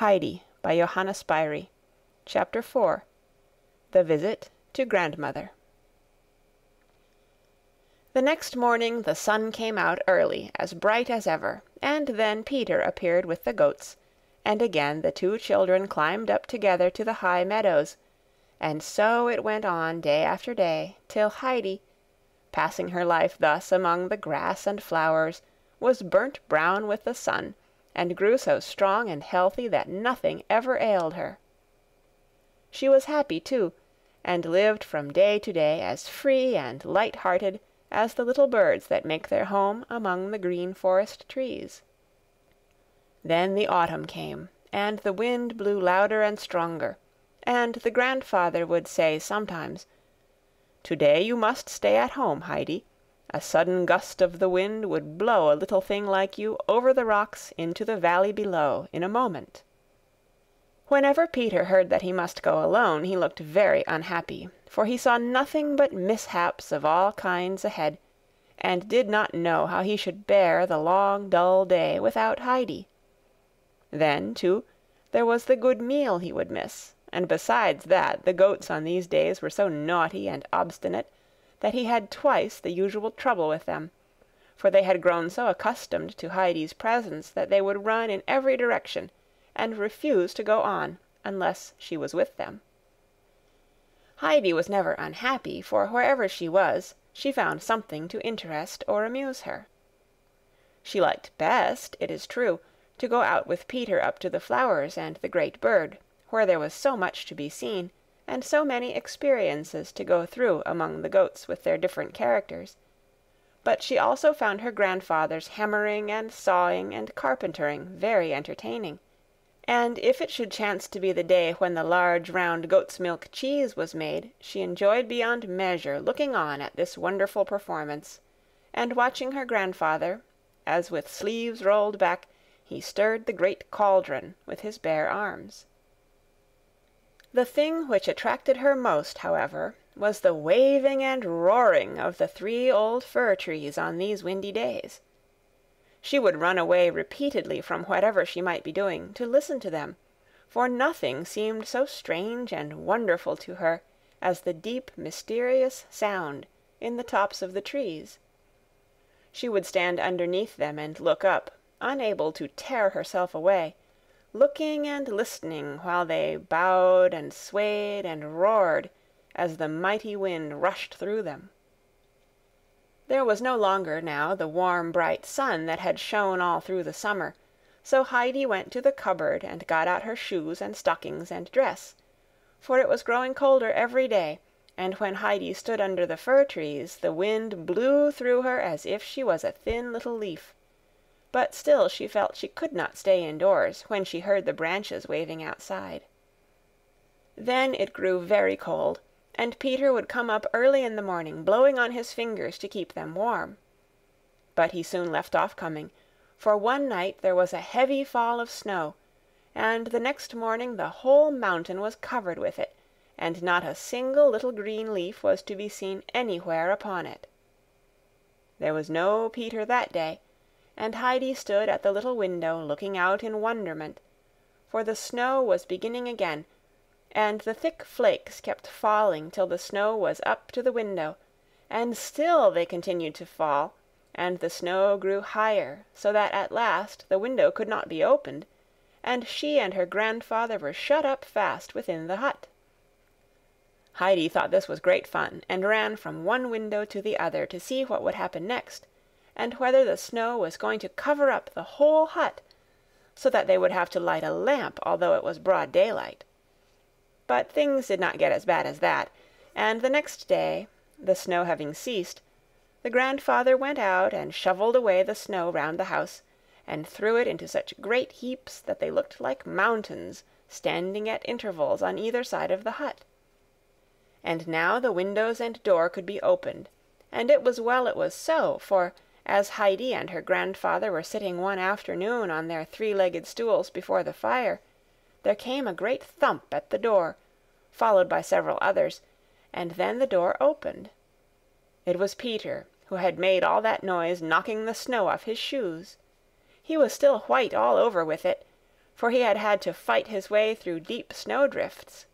Heidi by Johanna Spyri. Chapter 4. The Visit to Grandmother. The next morning the sun came out early, as bright as ever, and then Peter appeared with the goats, and again the two children climbed up together to the high meadows, and so it went on day after day, till Heidi, passing her life thus among the grass and flowers, was burnt brown with the sun, and grew so strong and healthy that nothing ever ailed her. She was happy too, and lived from day to day as free and light-hearted as the little birds that make their home among the green forest trees. Then the autumn came, and the wind blew louder and stronger, and the grandfather would say sometimes, "Today you must stay at home, Heidi. A sudden gust of the wind would blow a little thing like you over the rocks into the valley below in a moment." Whenever Peter heard that he must go alone, he looked very unhappy, for he saw nothing but mishaps of all kinds ahead, and did not know how he should bear the long, dull day without Heidi. Then, too, there was the good meal he would miss, and besides that the goats on these days were so naughty and obstinate that he had twice the usual trouble with them, for they had grown so accustomed to Heidi's presence that they would run in every direction, and refuse to go on unless she was with them. Heidi was never unhappy, for wherever she was, she found something to interest or amuse her. She liked best, it is true, to go out with Peter up to the flowers and the great bird, where there was so much to be seen, and so many experiences to go through among the goats with their different characters, but she also found her grandfather's hammering and sawing and carpentering very entertaining, and if it should chance to be the day when the large round goat's milk cheese was made, she enjoyed beyond measure looking on at this wonderful performance, and watching her grandfather, as with sleeves rolled back he stirred the great cauldron with his bare arms. The thing which attracted her most, however, was the waving and roaring of the 3 old fir trees on these windy days. She would run away repeatedly from whatever she might be doing to listen to them, for nothing seemed so strange and wonderful to her as the deep, mysterious sound in the tops of the trees. She would stand underneath them and look up, unable to tear herself away, looking and listening while they bowed and swayed and roared as the mighty wind rushed through them. There was no longer now the warm, bright sun that had shone all through the summer, so Heidi went to the cupboard and got out her shoes and stockings and dress, for it was growing colder every day, and when Heidi stood under the fir trees the wind blew through her as if she was a thin little leaf, but still she felt she could not stay indoors when she heard the branches waving outside. Then it grew very cold, and Peter would come up early in the morning, blowing on his fingers to keep them warm. But he soon left off coming, for one night there was a heavy fall of snow, and the next morning the whole mountain was covered with it, and not a single little green leaf was to be seen anywhere upon it. There was no Peter that day, and Heidi stood at the little window looking out in wonderment, for the snow was beginning again, and the thick flakes kept falling till the snow was up to the window, and still they continued to fall, and the snow grew higher, so that at last the window could not be opened, and she and her grandfather were shut up fast within the hut. Heidi thought this was great fun, and ran from one window to the other to see what would happen next, and whether the snow was going to cover up the whole hut, so that they would have to light a lamp although it was broad daylight. But things did not get as bad as that, and the next day, the snow having ceased, the grandfather went out and shoveled away the snow round the house, and threw it into such great heaps that they looked like mountains standing at intervals on either side of the hut. And now the windows and door could be opened, and it was well it was so, for as Heidi and her grandfather were sitting one afternoon on their 3-legged stools before the fire, there came a great thump at the door, followed by several others, and then the door opened. It was Peter, who had made all that noise knocking the snow off his shoes. He was still white all over with it, for he had had to fight his way through deep snowdrifts,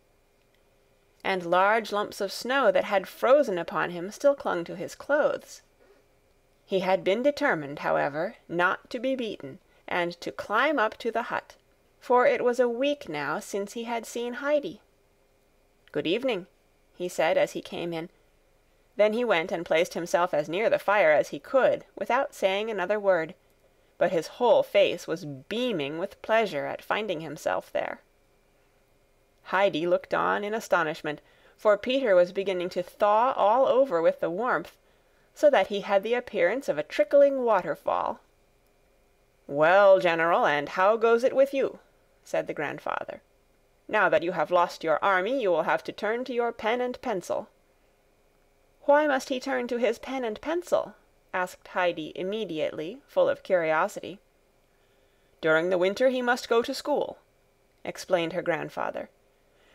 and large lumps of snow that had frozen upon him still clung to his clothes. He had been determined, however, not to be beaten, and to climb up to the hut, for it was a week now since he had seen Heidi. "Good evening," he said as he came in. Then he went and placed himself as near the fire as he could, without saying another word, but his whole face was beaming with pleasure at finding himself there. Heidi looked on in astonishment, for Peter was beginning to thaw all over with the warmth, so that he had the appearance of a trickling waterfall. "Well, General, and how goes it with you?" said the grandfather. "Now that you have lost your army, you will have to turn to your pen and pencil." "Why must he turn to his pen and pencil?" asked Heidi immediately, full of curiosity. "During the winter he must go to school," explained her grandfather,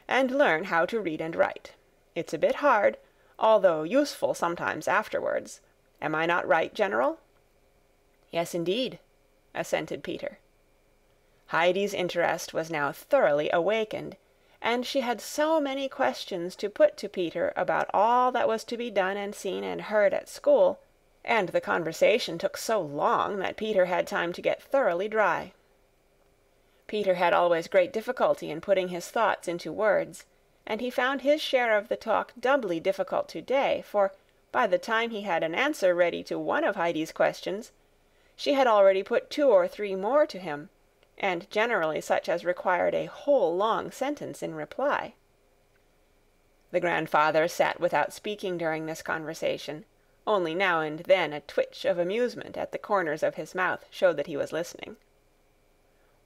"and learn how to read and write. It's a bit hard, although useful sometimes afterwards. Am I not right, General?" "Yes, indeed," assented Peter. Heidi's interest was now thoroughly awakened, and she had so many questions to put to Peter about all that was to be done and seen and heard at school, and the conversation took so long that Peter had time to get thoroughly dry. Peter had always great difficulty in putting his thoughts into words, and he found his share of the talk doubly difficult today, for by the time he had an answer ready to one of Heidi's questions, she had already put 2 or 3 more to him, and generally such as required a whole long sentence in reply. The grandfather sat without speaking during this conversation, only now and then a twitch of amusement at the corners of his mouth showed that he was listening.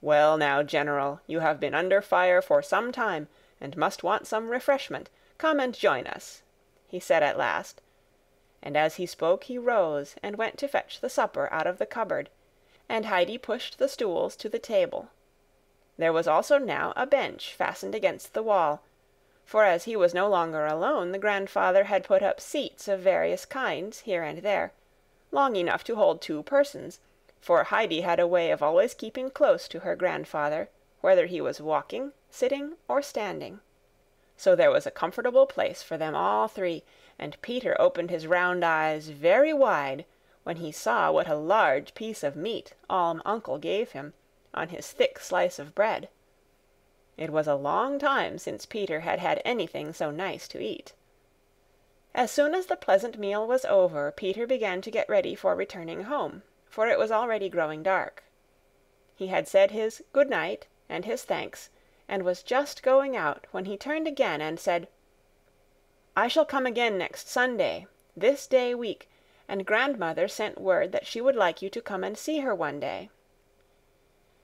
"Well now, General, you have been under fire for some time, and must want some refreshment. Come and join us," he said at last, and as he spoke he rose and went to fetch the supper out of the cupboard, and Heidi pushed the stools to the table. There was also now a bench fastened against the wall, for as he was no longer alone, the grandfather had put up seats of various kinds here and there, long enough to hold 2 persons, for Heidi had a way of always keeping close to her grandfather, whether he was walking, sitting, or standing. So there was a comfortable place for them all 3, and Peter opened his round eyes very wide when he saw what a large piece of meat Uncle gave him, on his thick slice of bread. It was a long time since Peter had had anything so nice to eat. As soon as the pleasant meal was over, Peter began to get ready for returning home, for it was already growing dark. He had said his good night and his thanks, and was just going out when he turned again and said, "I shall come again next Sunday, this day week, and grandmother sent word that she would like you to come and see her one day."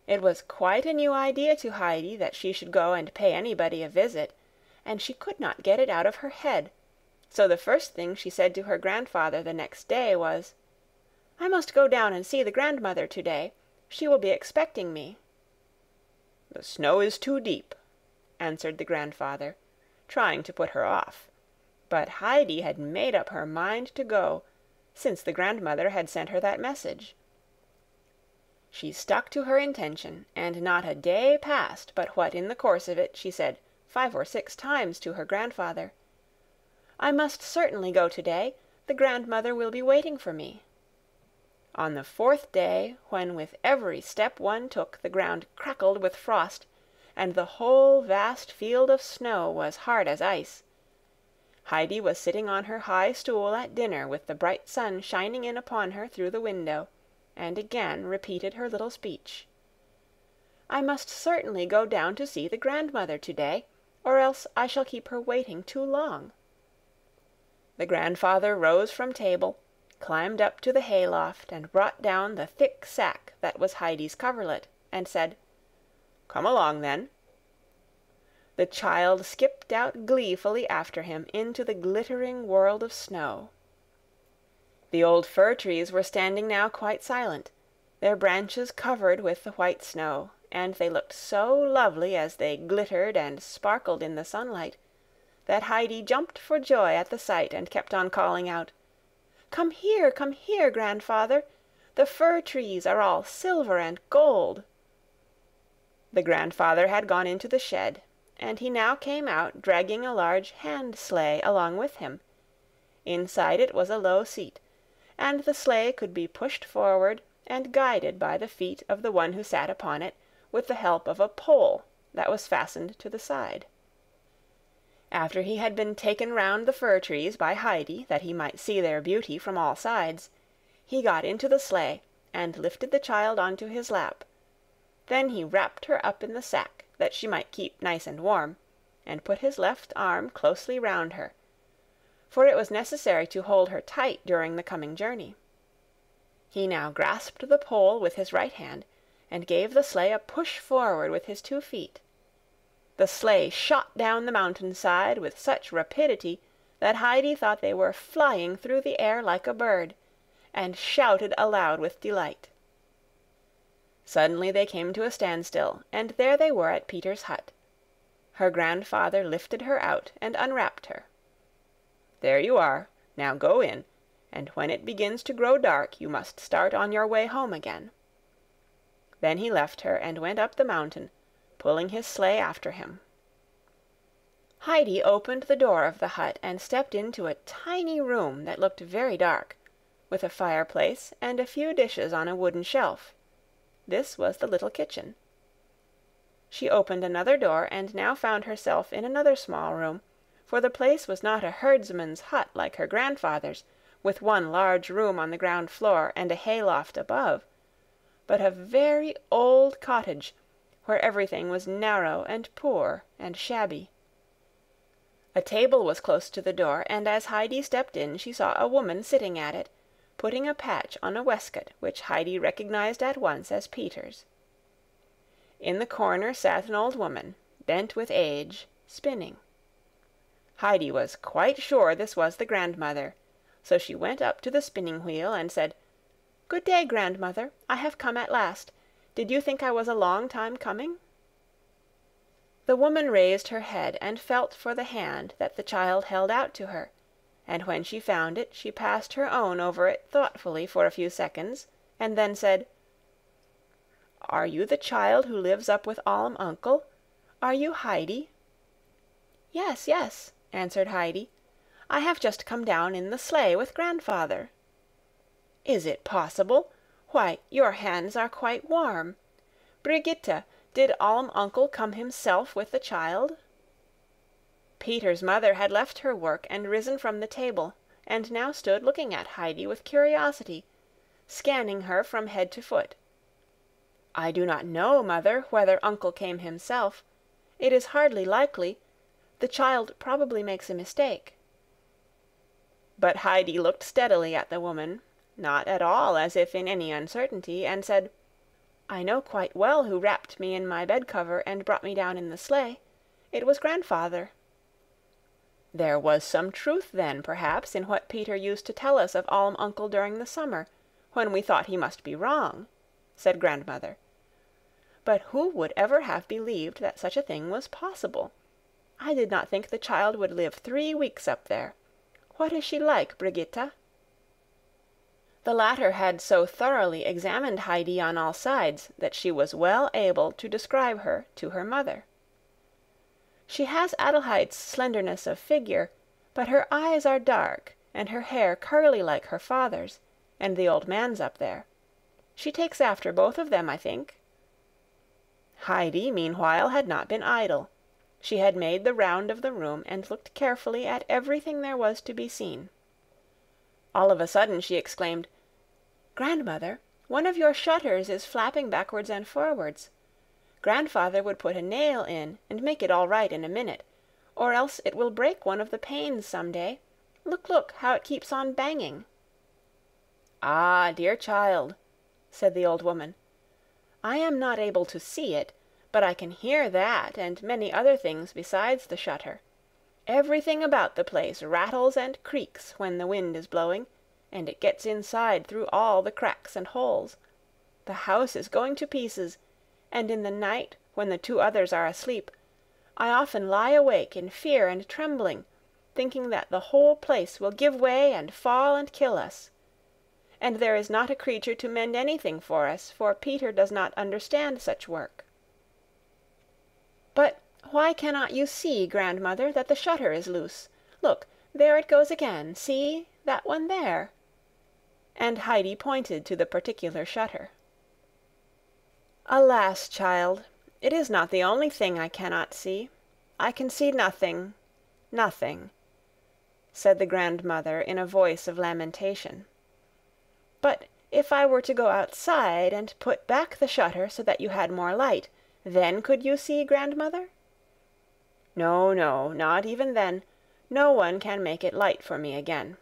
It was quite a new idea to Heidi that she should go and pay anybody a visit, and she could not get it out of her head, so the first thing she said to her grandfather the next day was, "I must go down and see the grandmother today. She will be expecting me." "The snow is too deep," answered the grandfather, trying to put her off, but Heidi had made up her mind to go, since the grandmother had sent her that message. She stuck to her intention, and not a day passed but what in the course of it she said 5 or 6 times to her grandfather, "I must certainly go today. The grandmother will be waiting for me." On the 4th day, when with every step one took the ground crackled with frost, and the whole vast field of snow was hard as ice, Heidi was sitting on her high stool at dinner with the bright sun shining in upon her through the window, and again repeated her little speech. "I must certainly go down to see the grandmother today, or else I shall keep her waiting too long." The grandfather rose from table, climbed up to the hayloft, and brought down the thick sack that was Heidi's coverlet, and said, "Come along, then." The child skipped out gleefully after him into the glittering world of snow. The old fir trees were standing now quite silent, their branches covered with the white snow, and they looked so lovely as they glittered and sparkled in the sunlight, that Heidi jumped for joy at the sight and kept on calling out, come here, grandfather! The fir trees are all silver and gold." The grandfather had gone into the shed, and he now came out dragging a large hand-sleigh along with him. Inside it was a low seat, and the sleigh could be pushed forward and guided by the feet of the one who sat upon it, with the help of a pole that was fastened to the side. After he had been taken round the fir trees by Heidi, that he might see their beauty from all sides, he got into the sleigh, and lifted the child onto his lap. Then he wrapped her up in the sack, that she might keep nice and warm, and put his left arm closely round her, for it was necessary to hold her tight during the coming journey. He now grasped the pole with his right hand, and gave the sleigh a push forward with his 2 feet. The sleigh shot down the mountain-side with such rapidity that Heidi thought they were flying through the air like a bird, and shouted aloud with delight. Suddenly they came to a standstill, and there they were at Peter's hut. Her grandfather lifted her out and unwrapped her. "There you are. Now go in, and when it begins to grow dark you must start on your way home again." Then he left her and went up the mountain, pulling his sleigh after him. Heidi opened the door of the hut and stepped into a tiny room that looked very dark, with a fireplace and a few dishes on a wooden shelf. This was the little kitchen. She opened another door and now found herself in another small room, for the place was not a herdsman's hut like her grandfather's, with one large room on the ground floor and a hayloft above, but a very old cottage, where everything was narrow and poor and shabby. A table was close to the door, and as Heidi stepped in she saw a woman sitting at it, putting a patch on a waistcoat which Heidi recognized at once as Peter's. In the corner sat an old woman, bent with age, spinning. Heidi was quite sure this was the grandmother, so she went up to the spinning-wheel and said, "Good day, grandmother. I have come at last. Did you think I was a long time coming?" The woman raised her head and felt for the hand that the child held out to her, and when she found it she passed her own over it thoughtfully for a few seconds, and then said, "Are you the child who lives up with Alm uncle? Are you Heidi?" "Yes, yes," answered Heidi. "I have just come down in the sleigh with grandfather." "Is it possible? Why, your hands are quite warm. Brigitte, did Alm uncle come himself with the child?" Peter's mother had left her work and risen from the table, and now stood looking at Heidi with curiosity, scanning her from head to foot. "I do not know, mother, whether uncle came himself. It is hardly likely. The child probably makes a mistake." But Heidi looked steadily at the woman, not at all as if in any uncertainty, and said, "I know quite well who wrapped me in my bed-cover and brought me down in the sleigh. It was grandfather." There was some truth then, perhaps, in what Peter used to tell us of Alm uncle during the summer, when we thought he must be wrong, said grandmother. But who would ever have believed that such a thing was possible? I did not think the child would live 3 weeks up there. What is she like, Brigitte? The latter had so thoroughly examined Heidi on all sides that she was well able to describe her to her mother. "She has Adelheid's slenderness of figure, but her eyes are dark, and her hair curly like her father's, and the old man's up there. She takes after both of them, I think." Heidi, meanwhile, had not been idle. She had made the round of the room and looked carefully at everything there was to be seen. All of a sudden she exclaimed, "Grandmother, one of your shutters is flapping backwards and forwards. Grandfather would put a nail in and make it all right in a minute, or else it will break one of the panes some day. Look, look, how it keeps on banging." "Ah, dear child," said the old woman, "I am not able to see it, but I can hear that and many other things besides the shutter. Everything about the place rattles and creaks when the wind is blowing, and it gets inside through all the cracks and holes. The house is going to pieces, and in the night, when the 2 others are asleep, I often lie awake in fear and trembling, thinking that the whole place will give way and fall and kill us. And there is not a creature to mend anything for us, for Peter does not understand such work." But why cannot you see, grandmother, that the shutter is loose? Look, there it goes again. See, that one there." And Heidi pointed to the particular shutter. "Alas, child, it is not the only thing I cannot see. I can see nothing, nothing," said the grandmother in a voice of lamentation. "But if I were to go outside and put back the shutter so that you had more light, then could you see, grandmother?" "No, no, not even then. No one can make it light for me again."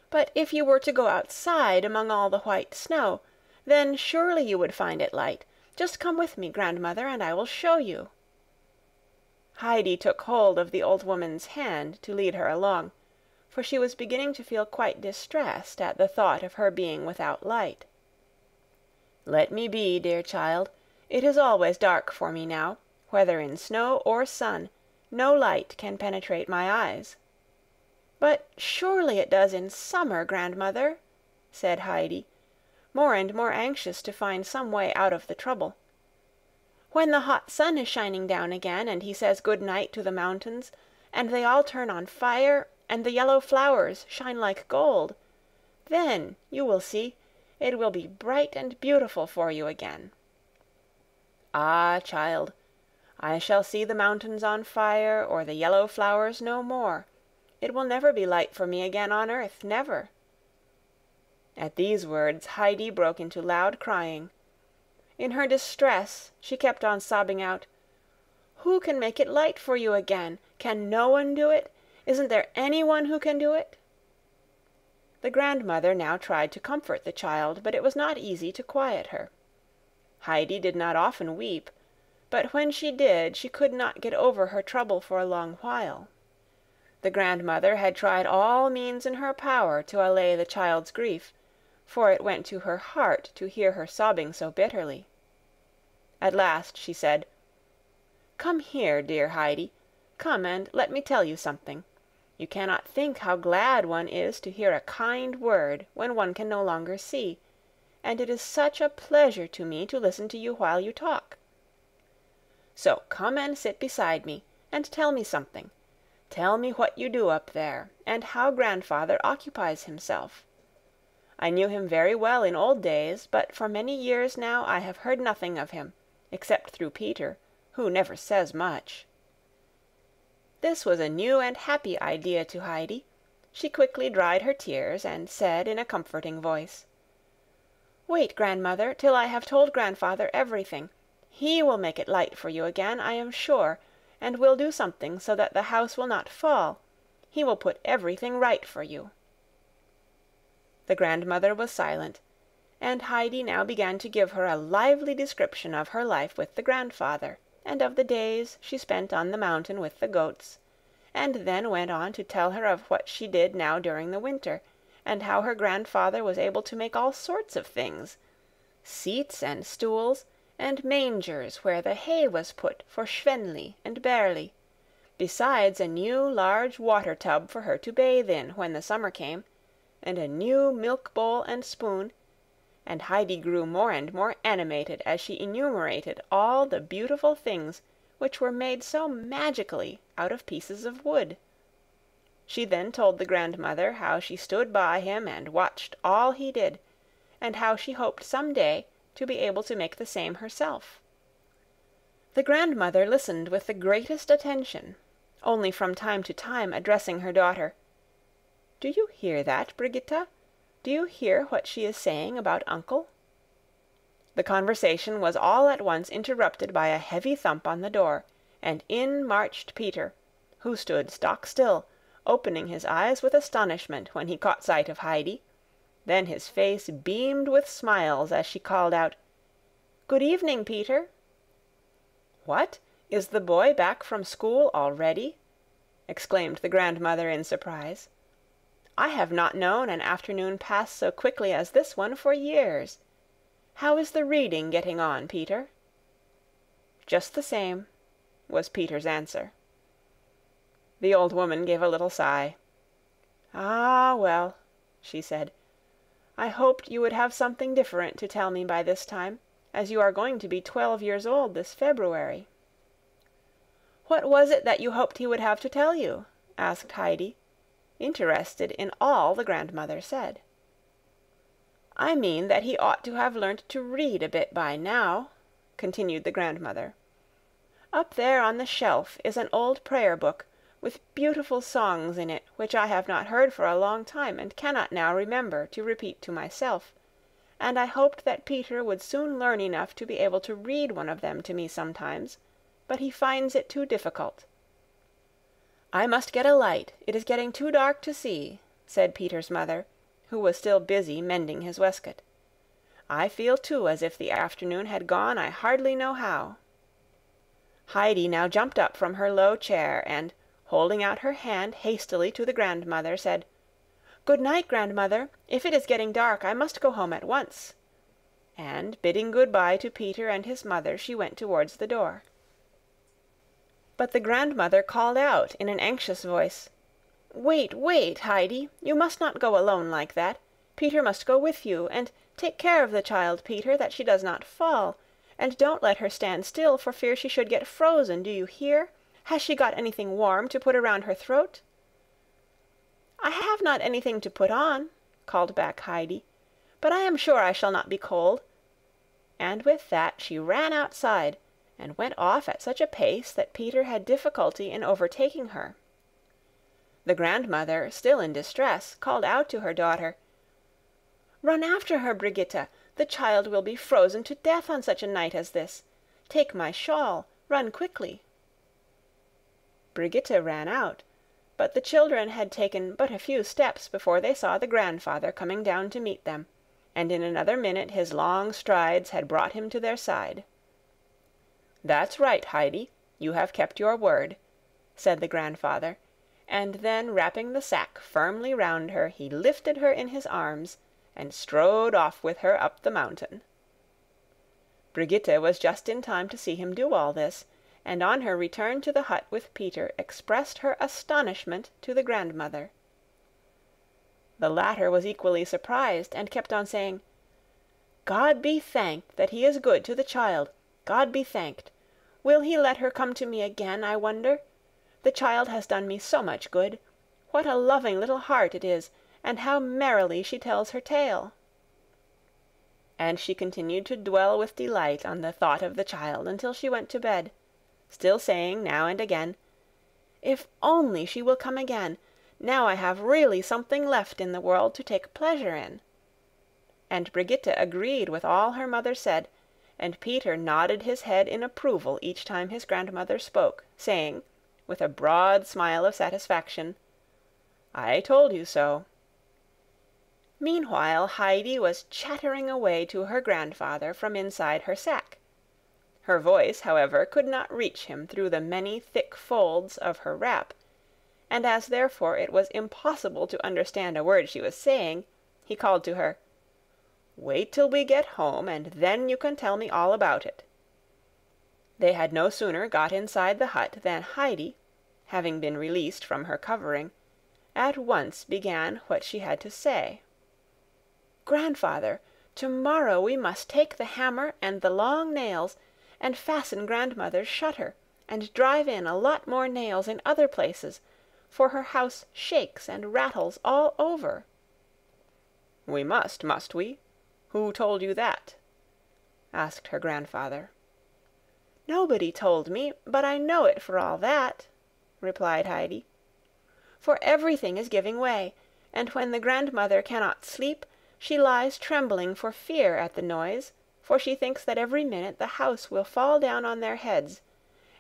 "But if you were to go outside among all the white snow, then surely you would find it light. Just come with me, grandmother, and I will show you." Heidi took hold of the old woman's hand to lead her along, for she was beginning to feel quite distressed at the thought of her being without light. "Let me be, dear child. It is always dark for me now. Whether in snow or sun, no light can penetrate my eyes." "But surely it does in summer, grandmother," said Heidi, more and more anxious to find some way out of the trouble. "When the hot sun is shining down again, and he says good night to the mountains, and they all turn on fire, and the yellow flowers shine like gold, then you will see it will be bright and beautiful for you again." "Ah, child, I shall see the mountains on fire or the yellow flowers no more. It will never be light for me again on earth, never." At these words Heidi broke into loud crying. In her distress she kept on sobbing out, "Who can make it light for you again? Can no one do it? Isn't there anyone who can do it?" The grandmother now tried to comfort the child, but it was not easy to quiet her. Heidi did not often weep, but when she did she could not get over her trouble for a long while. The grandmother had tried all means in her power to allay the child's grief, for it went to her heart to hear her sobbing so bitterly. At last she said, "Come here, dear Heidi. Come and let me tell you something. You cannot think how glad one is to hear a kind word when one can no longer see, and it is such a pleasure to me to listen to you while you talk. So come and sit beside me, and tell me something. Tell me what you do up there, and how grandfather occupies himself. I knew him very well in old days, but for many years now I have heard nothing of him, except through Peter, who never says much." This was a new and happy idea to Heidi. She quickly dried her tears, and said in a comforting voice, "Wait, grandmother, till I have told grandfather everything. He will make it light for you again, I am sure, and will do something so that the house will not fall. He will put everything right for you." The grandmother was silent, and Heidi now began to give her a lively description of her life with the grandfather, and of the days she spent on the mountain with the goats, and then went on to tell her of what she did now during the winter, and how her grandfather was able to make all sorts of things, seats and stools, and mangers where the hay was put for Schwenli and Berli, besides a new large water tub for her to bathe in when the summer came, and a new milk bowl and spoon, and Heidi grew more and more animated as she enumerated all the beautiful things which were made so magically out of pieces of wood. She then told the grandmother how she stood by him and watched all he did, and how she hoped some day to be able to make the same herself. The grandmother listened with the greatest attention, only from time to time addressing her daughter, "Do you hear that, Brigitta? Do you hear what she is saying about uncle?" The conversation was all at once interrupted by a heavy thump on the door, and in marched Peter, who stood stock still, opening his eyes with astonishment when he caught sight of Heidi. Then his face beamed with smiles as she called out, "Good evening, Peter." "What? Is the boy back from school already?" exclaimed the grandmother in surprise. "I have not known an afternoon pass so quickly as this one for years. How is the reading getting on, Peter?" "Just the same," was Peter's answer. The old woman gave a little sigh. "Ah, well," she said, "I hoped you would have something different to tell me by this time. as you are going to be 12 years old this February." "What was it that you hoped he would have to tell you?" asked Heidi, interested in all the grandmother said. "I mean that he ought to have learnt to read a bit by now," continued the grandmother. "Up there on the shelf is an old prayer book, with beautiful songs in it which I have not heard for a long time and cannot now remember to repeat to myself, and I hoped that Peter would soon learn enough to be able to read one of them to me sometimes, but he finds it too difficult." "I must get a light, it is getting too dark to see," said Peter's mother, who was still busy mending his waistcoat. "I feel too as if the afternoon had gone I hardly know how." Heidi now jumped up from her low chair and, holding out her hand hastily to the grandmother, said, "Good night, grandmother. If it is getting dark, I must go home at once." And, bidding good-bye to Peter and his mother, she went towards the door. But the grandmother called out in an anxious voice, "Wait, wait, Heidi. You must not go alone like that. Peter must go with you, and take care of the child, Peter, that she does not fall. And don't let her stand still for fear she should get frozen, do you hear? Has she got anything warm to put around her throat?" "I have not anything to put on," called back Heidi, "but I am sure I shall not be cold." And with that she ran outside, and went off at such a pace that Peter had difficulty in overtaking her. The grandmother, still in distress, called out to her daughter, "Run after her, Brigitta. The child will be frozen to death on such a night as this. Take my shawl. Run quickly." Brigitta ran out, but the children had taken but a few steps before they saw the grandfather coming down to meet them, and in another minute his long strides had brought him to their side. "That's right, Heidi, you have kept your word," said the grandfather, and then wrapping the sack firmly round her, he lifted her in his arms and strode off with her up the mountain. Brigitta was just in time to see him do all this, and on her return to the hut with Peter expressed her astonishment to the grandmother. The latter was equally surprised, and kept on saying, "God be thanked that he is good to the child. God be thanked. Will he let her come to me again, I wonder? The child has done me so much good. What a loving little heart it is, and how merrily she tells her tale." And she continued to dwell with delight on the thought of the child until she went to bed, still saying now and again, "If only she will come again, now I have really something left in the world to take pleasure in." And Brigitta agreed with all her mother said, and Peter nodded his head in approval each time his grandmother spoke, saying, with a broad smile of satisfaction, "I told you so." Meanwhile Heidi was chattering away to her grandfather from inside her sack. Her voice, however, could not reach him through the many thick folds of her wrap, and as therefore it was impossible to understand a word she was saying, he called to her, "Wait till we get home, and then you can tell me all about it." They had no sooner got inside the hut than Heidi, having been released from her covering, at once began what she had to say. "Grandfather, tomorrow we must take the hammer and the long nails and fasten grandmother's shutter, and drive in a lot more nails in other places, for her house shakes and rattles all over." "We must we? Who told you that?" asked her grandfather. "Nobody told me, but I know it for all that," replied Heidi. "For everything is giving way, and when the grandmother cannot sleep, she lies trembling for fear at the noise, for she thinks that every minute the house will fall down on their heads,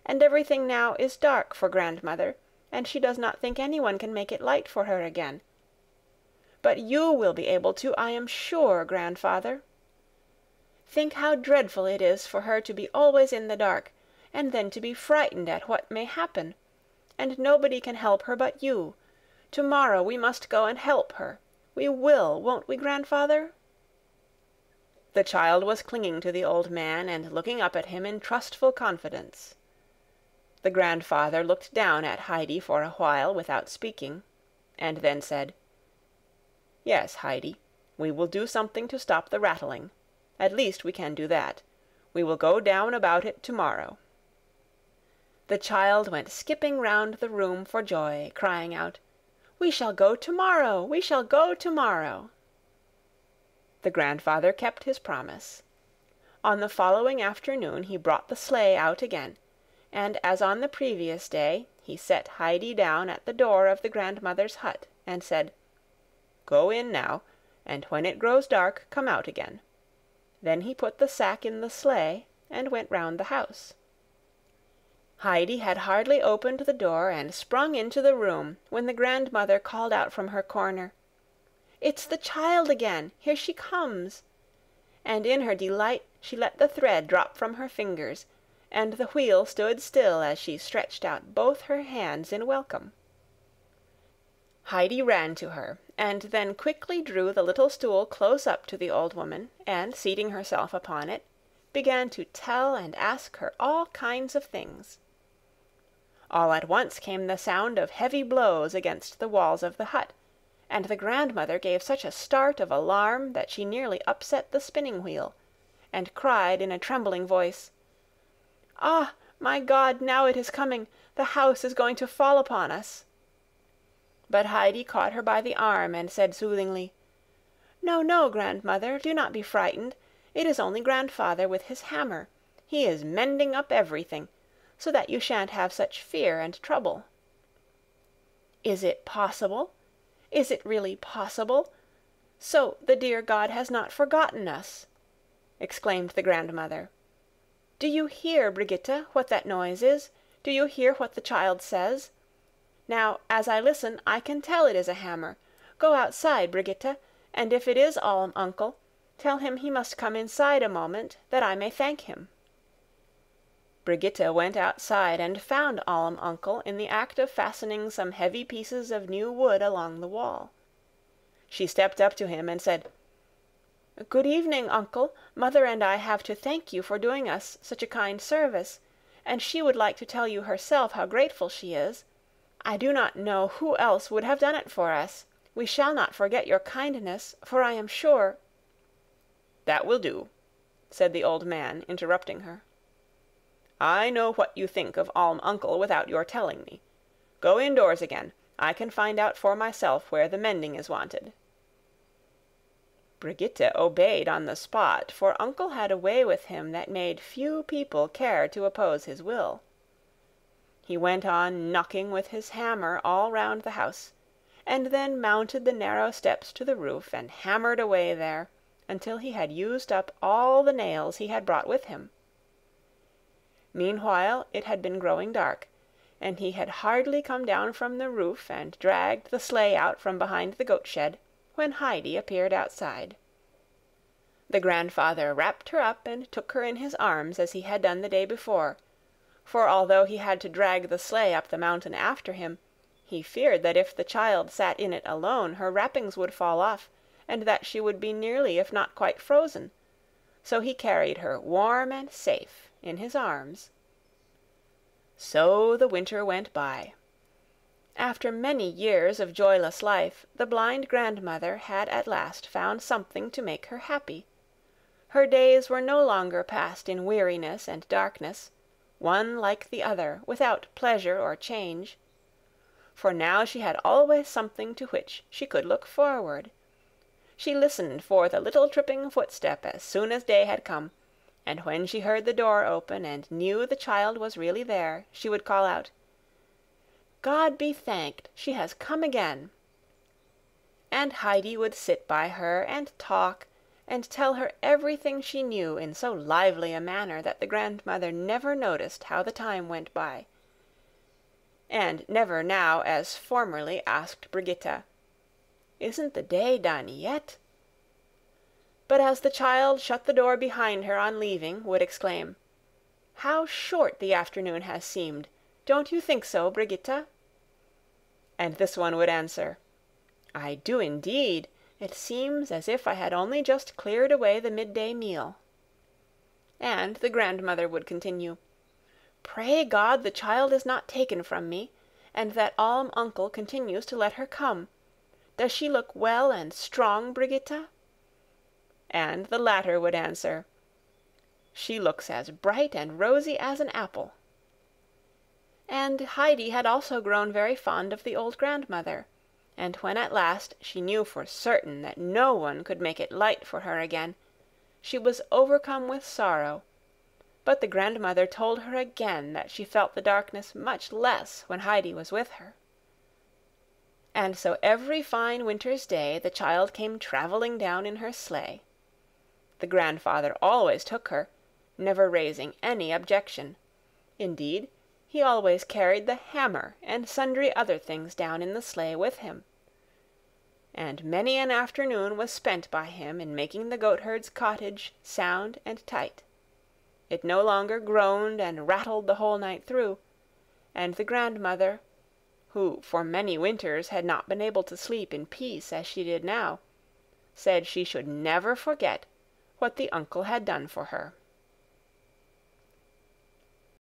and everything now is dark for grandmother, and she does not think anyone can make it light for her again. But you will be able to, I am sure, grandfather. Think how dreadful it is for her to be always in the dark, and then to be frightened at what may happen. And nobody can help her but you. Tomorrow we must go and help her. We will, won't we, grandfather?" The child was clinging to the old man and looking up at him in trustful confidence. The grandfather looked down at Heidi for a while without speaking, and then said, "Yes, Heidi, we will do something to stop the rattling. At least we can do that. We will go down about it tomorrow." The child went skipping round the room for joy, crying out, "We shall go tomorrow! We shall go tomorrow!" The grandfather kept his promise. On the following afternoon he brought the sleigh out again, and as on the previous day, he set Heidi down at the door of the grandmother's hut, and said, "Go in now, and when it grows dark, come out again." Then he put the sack in the sleigh, and went round the house. Heidi had hardly opened the door and sprung into the room when the grandmother called out from her corner, "It's the child again! Here she comes!" And in her delight she let the thread drop from her fingers, and the wheel stood still as she stretched out both her hands in welcome. Heidi ran to her, and then quickly drew the little stool close up to the old woman, and, seating herself upon it, began to tell and ask her all kinds of things. All at once came the sound of heavy blows against the walls of the hut, and the grandmother gave such a start of alarm that she nearly upset the spinning wheel, and cried in a trembling voice, "Ah, my God, now it is coming! The house is going to fall upon us!" But Heidi caught her by the arm and said soothingly, "No, no, grandmother, do not be frightened. It is only grandfather with his hammer. He is mending up everything, so that you shan't have such fear and trouble." "Is it possible? Is it really possible? So the dear God has not forgotten us!" exclaimed the grandmother. "Do you hear, Brigitte, what that noise is? Do you hear what the child says? Now, as I listen, I can tell it is a hammer. Go outside, Brigitte, and if it is Alm uncle, tell him he must come inside a moment, that I may thank him." Brigitte went outside and found Alm uncle in the act of fastening some heavy pieces of new wood along the wall. She stepped up to him and said, "Good evening, uncle. Mother and I have to thank you for doing us such a kind service, and she would like to tell you herself how grateful she is. I do not know who else would have done it for us. We shall not forget your kindness, for I am sure—" "That will do," said the old man, interrupting her. "I know what you think of Alm uncle without your telling me. Go indoors again. I can find out for myself where the mending is wanted." Brigitte obeyed on the spot, for uncle had a way with him that made few people care to oppose his will. He went on knocking with his hammer all round the house, and then mounted the narrow steps to the roof and hammered away there until he had used up all the nails he had brought with him. Meanwhile it had been growing dark, and he had hardly come down from the roof and dragged the sleigh out from behind the goat shed, when Heidi appeared outside. The grandfather wrapped her up and took her in his arms as he had done the day before, for although he had to drag the sleigh up the mountain after him, he feared that if the child sat in it alone her wrappings would fall off, and that she would be nearly if not quite frozen, so he carried her warm and safe in his arms. So the winter went by. After many years of joyless life, the blind grandmother had at last found something to make her happy. Her days were no longer passed in weariness and darkness, one like the other, without pleasure or change. For now she had always something to which she could look forward. She listened for the little tripping footstep as soon as day had come, and when she heard the door open and knew the child was really there, she would call out, "God be thanked, she has come again." And Heidi would sit by her and talk and tell her everything she knew in so lively a manner that the grandmother never noticed how the time went by, and never now as formerly asked Brigitte, "Isn't the day done yet?" But as the child shut the door behind her on leaving, would exclaim, "How short the afternoon has seemed! Don't you think so, Brigitte?" And this one would answer, "I do indeed. It seems as if I had only just cleared away the midday meal." And the grandmother would continue, "Pray God the child is not taken from me, and that Alm uncle continues to let her come. Does she look well and strong, Brigitte?" And the latter would answer, She looks as bright and rosy as an apple." And Heidi had also grown very fond of the old grandmother, and when at last she knew for certain that no one could make it light for her again, she was overcome with sorrow, but the grandmother told her again that she felt the darkness much less when Heidi was with her. And so every fine winter's day the child came traveling down in her sleigh. The grandfather always took her, never raising any objection. Indeed, he always carried the hammer and sundry other things down in the sleigh with him. And many an afternoon was spent by him in making the goatherd's cottage sound and tight. It no longer groaned and rattled the whole night through, and the grandmother, who for many winters had not been able to sleep in peace as she did now, said she should never forget what the uncle had done for her.